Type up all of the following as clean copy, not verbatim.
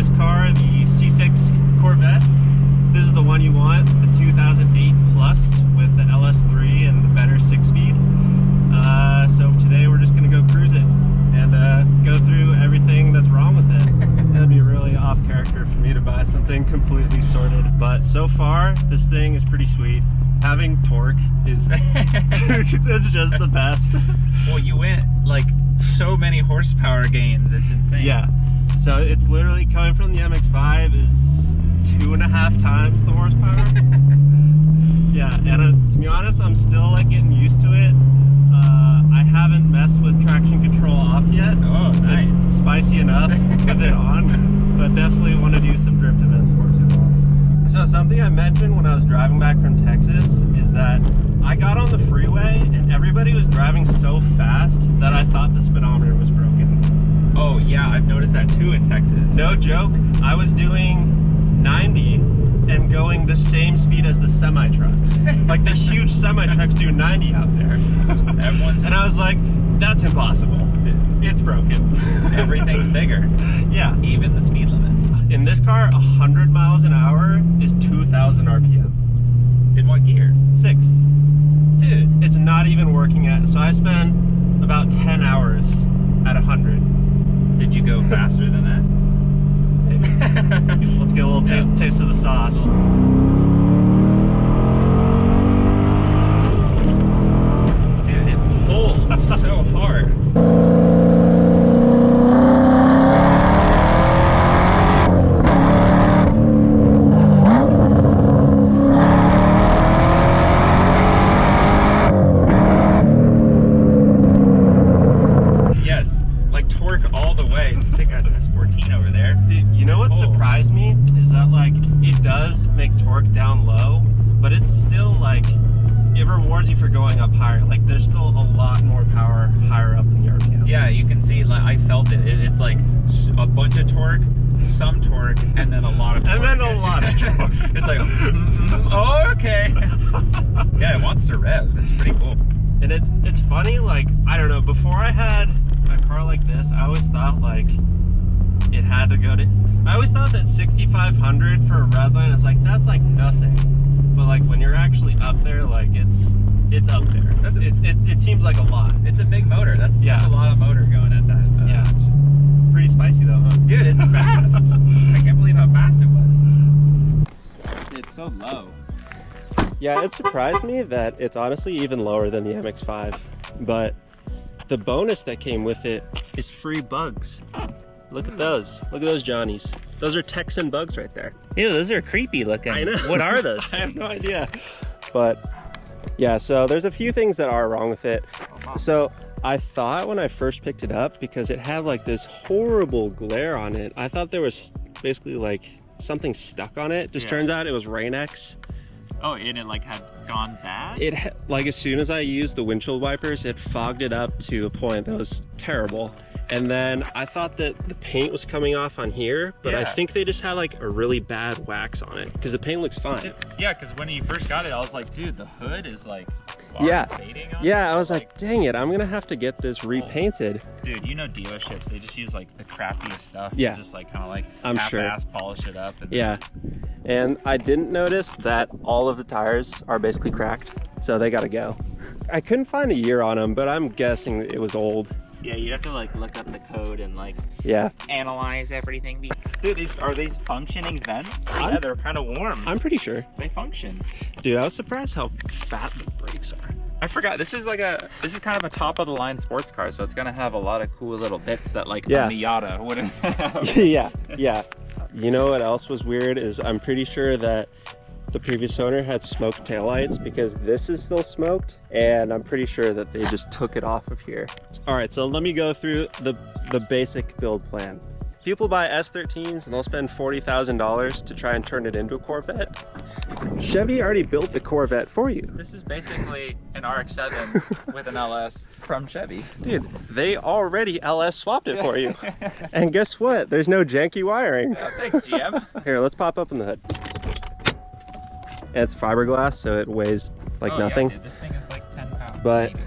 this car, the C6 Corvette. This is the one you want, the 2008 Plus with the LS3 and the better 6-speed. So today we're just gonna go cruise it and go through everything that's wrong with it. That'd be really off character for me to buy something completely sorted. But so far, this thing is pretty sweet. Having torque is, it's just the best. Well, you went like so many horsepower gains, it's insane. Yeah, so it's literally coming from the MX-5 is 2.5 times the horsepower. Yeah, and to be honest, I'm still like getting used to it. I haven't messed with traction control off yet. Oh, nice. It's spicy enough with it on, but definitely want to do some drift events for it. So something I mentioned when I was driving back from Texas is that I got on the freeway and everybody was driving so fast that I thought the speedometer was broken. Oh yeah, I've noticed that too in Texas. No joke, I was doing 90 and going the same speed as the semi-trucks. Like the huge semi-trucks do 90 out there. And I was like, that's impossible. It's broken. Everything's bigger. Yeah. Even the speed limit. In this car, 100 miles an hour is 2,000 RPM. In what gear? 6. Dude. It's not even working at, so I spent about 10 hours at 100. Did you go faster than that? Maybe. Let's get a little taste of the sauce. Dude, it pulls so hard. Yes, like torque all the way. Sick as an S14 over there. You know what surprised me is that like it does make torque down low, but it's still like it rewards you for going up higher. Like there's still a lot more power higher up in the RPM. Yeah, you can see, like I felt it. It's like a bunch of torque, some torque, and then a lot of torque. And then a lot of torque. It's like, oh, okay. Yeah, it wants to rev. It's pretty cool. And it's funny, like, I don't know, before I had a car like this, I always thought like it had to go to, I always thought that 6,500 for a red line is like, that's like nothing. But like when you're actually up there, like it's up there. It seems like a lot. It's a big motor. That's a lot of motor going at that. Yeah. Pretty spicy though, huh? Dude, it's fast. I can't believe how fast it was. It's so low. Yeah, it surprised me that it's honestly even lower than the MX-5. But the bonus that came with it is free bugs. Look at those. Look at those Johnnies. Those are Texan bugs right there. Ew, those are creepy looking. I know. What are those? I have no idea. But yeah, so there's a few things that are wrong with it. So I thought when I first picked it up, because it had like this horrible glare on it, I thought there was basically like something stuck on it. Just turns out it was Rain-X. Oh, and it like had gone bad? It like as soon as I used the windshield wipers, it fogged it up to a point that was terrible. And then I thought that the paint was coming off on here, but I think they just had like a really bad wax on it because the paint looks fine. Yeah, because when you first got it, I was like, dude, the hood is like fading on it. I was like, dang it, I'm gonna have to get this repainted. Dude, you know dealerships, they just use like the crappiest stuff. Yeah. Just like kind of like I'm sure. half-ass polish it up. And Yeah. And I didn't notice that all of the tires are basically cracked, so they gotta go. I couldn't find a year on them, but I'm guessing it was old. Yeah, you'd have to like look up the code and like analyze everything. Dude, are these functioning vents? Yeah, they're kind of warm. I'm pretty sure. They function. Dude, I was surprised how fat the brakes are. I forgot, this is kind of a top of the line sports car, so it's gonna have a lot of cool little bits that like a Miata wouldn't have. Yeah. You know what else was weird is I'm pretty sure that the previous owner had smoked taillights because this is still smoked, and I'm pretty sure that they just took it off of here. All right, so let me go through the basic build plan. People buy S13s and they'll spend $40,000 to try and turn it into a Corvette. Chevy already built the Corvette for you. This is basically an RX-7 with an LS from Chevy. Dude, they already LS swapped it for you. And guess what? There's no janky wiring. Thanks, GM. Here, let's pop open the hood. It's fiberglass, so it weighs like nothing. Yeah, dude, this thing is like 10 pounds. But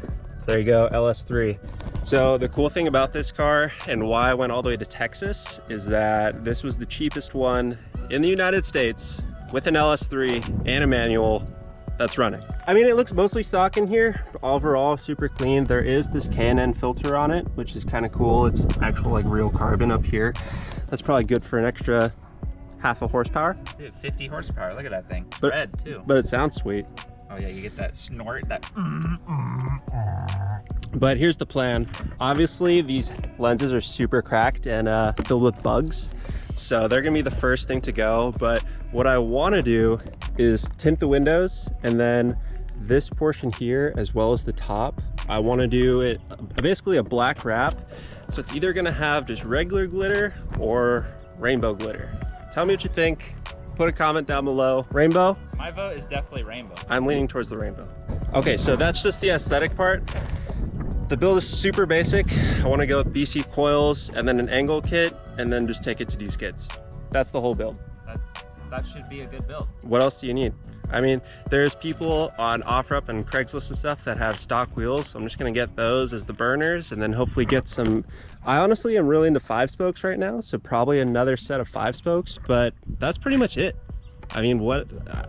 there you go, LS3. So the cool thing about this car and why I went all the way to Texas is that this was the cheapest one in the United States with an LS3 and a manual that's running. I mean, it looks mostly stock in here. Overall, super clean. There is this K&N filter on it, which is kind of cool. It's actual like real carbon up here. That's probably good for an extra half a horsepower. Dude, 50 horsepower, look at that thing. It's red too. But it sounds sweet. Oh yeah, you get that snort, that. But here's the plan. Obviously, these lenses are super cracked and filled with bugs. So they're gonna be the first thing to go. But what I wanna do is tint the windows, and then this portion here, as well as the top, I wanna do it basically a black wrap. So it's either gonna have just regular glitter or rainbow glitter. Tell me what you think. Put a comment down below. Rainbow? My vote is definitely rainbow. I'm leaning towards the rainbow. Okay, so that's just the aesthetic part. The build is super basic. I want to go with BC coils and then an angle kit and then just take it to these kids. That's the whole build. That should be a good build. What else do you need? I mean, there's people on OfferUp and Craigslist and stuff that have stock wheels. So I'm just gonna get those as the burners and then hopefully get some. I honestly am really into 5-spokes right now, so probably another set of 5-spokes, but that's pretty much it. I mean,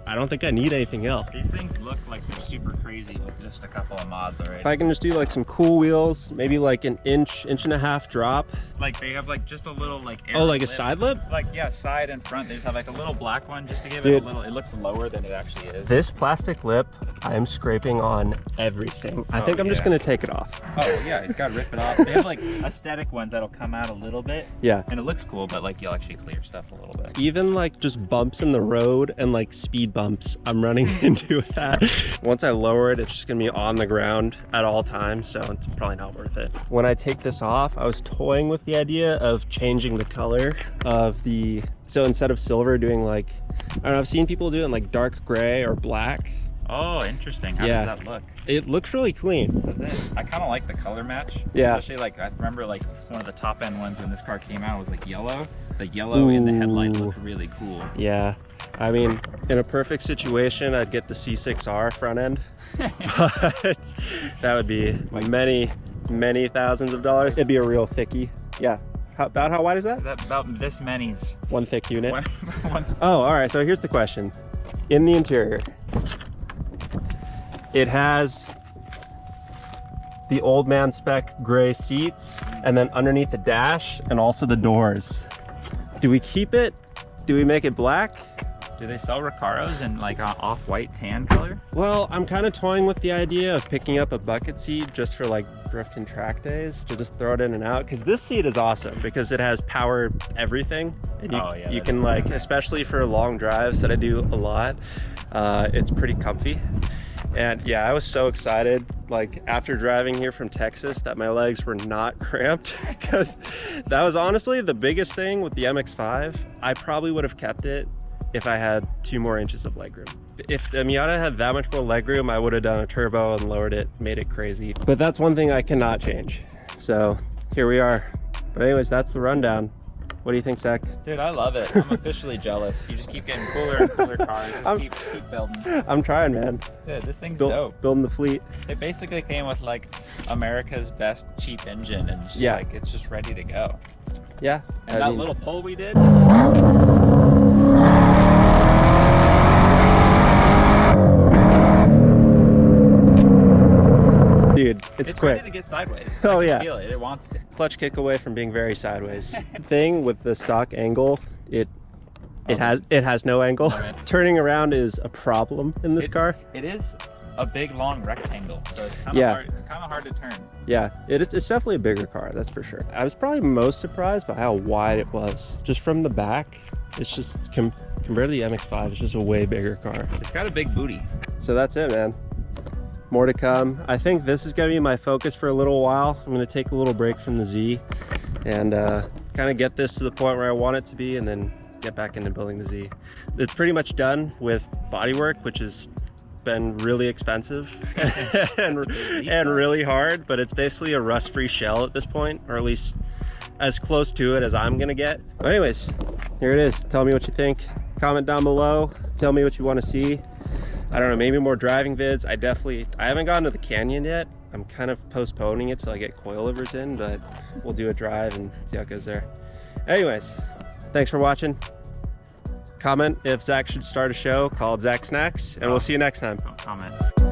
I don't think I need anything else. These things look like they're super crazy with just a couple of mods already. If I can just do like some cool wheels, maybe like an inch and a half drop. Like they have like just a little like air oh, like lip. a side lip? Like yeah, side and front. They just have like a little black one just to give it a little, it looks lower than it actually is. This plastic lip, I am scraping on everything. I think I'm just gonna take it off. Oh yeah, it's gotta rip it off. They have like aesthetic ones that'll come out a little bit. Yeah. And it looks cool, but like you'll actually clear stuff a little bit. Even like just bumps in the road and like speed bumps, I'm running into that. Once I lower it, it's just gonna be on the ground at all times, so it's probably not worth it. When I take this off, I was toying with the idea of changing the color of the, so instead of silver, doing like, I don't know, I've seen people do it in like dark gray or black. Oh, interesting. How does that look? It looks really clean. Does it? I kind of like the color match. Yeah. Especially like, I remember like one of the top end ones when this car came out was like yellow. The yellow in the headlight looked really cool. Yeah. I mean, in a perfect situation, I'd get the C6R front end. But that would be many thousands of dollars. It'd be a real thickie. Yeah. About how wide is that? About this many's. One thick unit? One. Oh, all right. So here's the question. In the interior, it has the old man spec gray seats, and then underneath the dash and also the doors. Do we keep it? Do we make it black? Do they sell Recaros in like an off-white tan color? Well, I'm kind of toying with the idea of picking up a bucket seat just for like drift and track days to just throw it in and out, because this seat is awesome because it has power everything, and you can like, especially for long drives that I do a lot, it's pretty comfy. And yeah, I was so excited, like after driving here from Texas, that my legs were not cramped, because that was honestly the biggest thing with the MX-5. I probably would have kept it if I had 2 more inches of legroom. If the Miata had that much more legroom, I would have done a turbo and lowered it, made it crazy. But that's one thing I cannot change. So here we are. But anyways, that's the rundown. What do you think, Zach? Dude, I love it. I'm officially jealous. You just keep getting cooler and cooler cars. Just keep building. I'm trying, man. Dude, this thing's dope. Building the fleet. It basically came with like America's best cheap engine, and it's just like, it's just ready to go. Yeah. And that little pull we did. Dude, it's quick. Ready to get sideways. Oh I can yeah. feel it. It wants to. Clutch kick away from being very sideways. Thing with the stock angle, it has no angle. Right. Turning around is a problem in this car. It is a big long rectangle, so it's kind of hard to turn. Yeah, it's definitely a bigger car, that's for sure. I was probably most surprised by how wide it was. Just from the back, it's just compared to the MX-5, it's just a way bigger car. It's got a big booty. So that's it, man. More to come. I think this is going to be my focus for a little while. I'm going to take a little break from the Z and kind of get this to the point where I want it to be, and then get back into building the Z. It's pretty much done with bodywork, which has been really expensive and really hard, but it's basically a rust-free shell at this point, or at least as close to it as I'm going to get. But anyways, here it is. Tell me what you think. Comment down below. Tell me what you want to see. I don't know, maybe more driving vids. I haven't gone to the canyon yet. I'm kind of postponing it till I get coilovers in, but we'll do a drive and see how it goes there. Anyways, thanks for watching. Comment if Zach should start a show called Zach Snacks, and we'll see you next time. Comment.